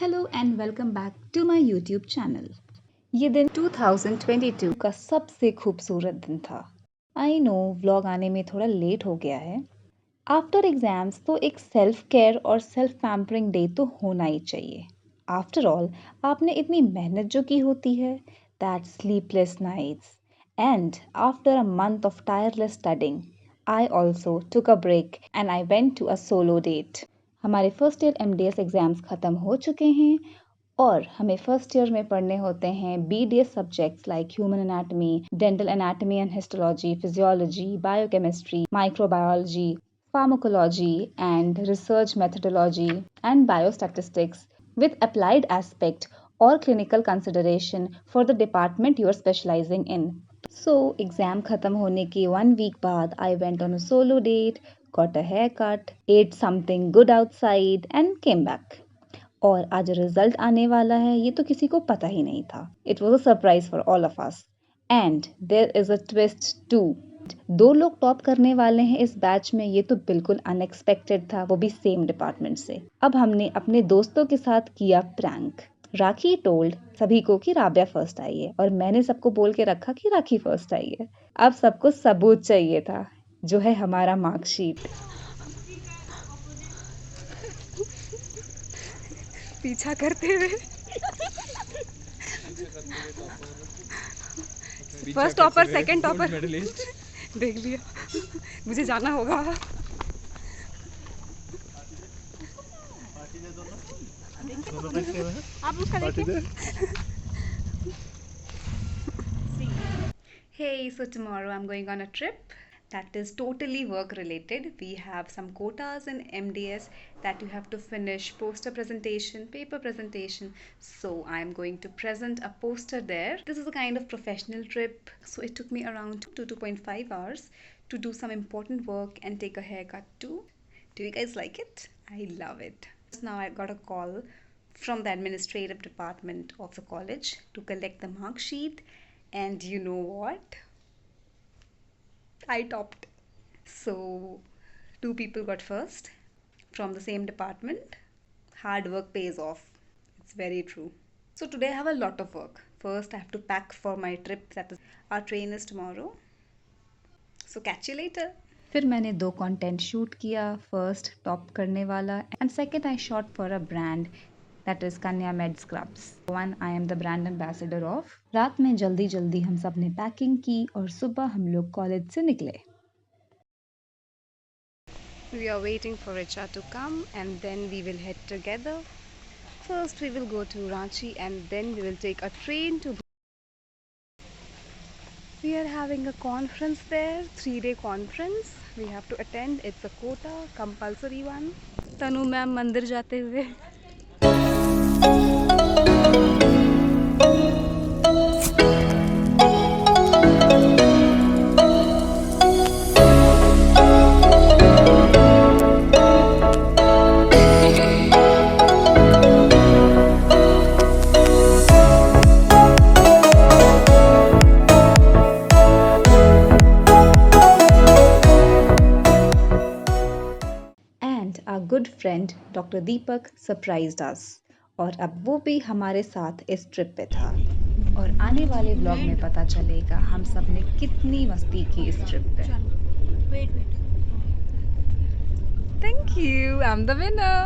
Hello and welcome back to my YouTube channel. ये दिन 2022 का सबसे खूबसूरत दिन था। आई नो व्लॉग आने में थोड़ा लेट हो गया है। आफ्टर एग्जाम्स तो एक सेल्फ केयर और सेल्फ पैम्परिंग डे तो होना ही चाहिए। आफ्टर ऑल आपने इतनी मेहनत जो की होती है, that sleepless nights and after a month of tireless studying, I also took a break and I went to a solo date. हमारे फर्स्ट ईयर एमडीएस एग्ज़ाम्स ख़त्म हो चुके हैं और हमें फर्स्ट ईयर में पढ़ने होते हैं BDS subjects like human anatomy, dental anatomy and histology, physiology, biochemistry, microbiology, pharmacology and research methodology and biostatistics with applied aspect or clinical consideration for the department you are specializing in. So exam खत्म होने के 1 week बाद I went on a solo date, got a haircut, ate something good outside and came back. और आज result आने वाला है ये तो किसी को पता ही नहीं था. It was a surprise for all of us. And there is a twist too. 2 लोग टॉप करने वाले हैं इस बैच में, ये तो बिल्कुल अनएक्सपेक्टेड था, वो भी सेम डिपार्टमेंट से। अब हमने अपने दोस्तों के साथ किया प्रैंक। राखी टोल्ड सभी को कि राबिया फर्स्ट आई है और मैंने सबको बोल के रखा कि राखी फर्स्ट आई है। अब सबको सबूत चाहिए था, जो है हमारा मार्कशीट। पीछा करते हुए फर्स्ट टॉपर, सेकंड टॉपर देख लिया। मुझे जाना होगा। आप उसका देखिए। Hey, so tomorrow I'm going on a trip that is totally work related. We have some quotas in MDS that you have to finish poster presentation, paper presentation. So I'm going to present a poster there. This is a kind of professional trip. So it took me around 2.5 hours to do some important work and take a haircut too. Do you guys like it? I love it. Just now I got a call from the administrative department of the college to collect the mark sheet. And you know what? I topped. So, 2 people got first from the same department. Hard work pays off. It's very true. So, today I have a lot of work. First, I have to pack for my trip. That is, our train is tomorrow. So, catch you later. फिर मैंने 2 content shoot किया, first top करने वाला and second I shot for a brand that is Kanya Med Scrubs. One I am the brand ambassador of. रात में जल्दी जल्दी हम सब ने पैकिंग की और सुबह हम लोग कॉलेज से निकले. We are waiting for Richa to come and then we will head together. First we will go to Ranchi and then we will take a train to. We are having a conference there, 3-day conference. We have to attend. It's a quota, compulsory one. Tanu ma'am मंदिर जाते हुए. Our good friend Dr. Deepak surprised us और अब वो भी हमारे साथ इस ट्रिप पे था और आने वाले व्लॉग में पता चलेगा हम सब ने कितनी मस्ती की इस ट्रिप पे. Thank you. I'm the winner.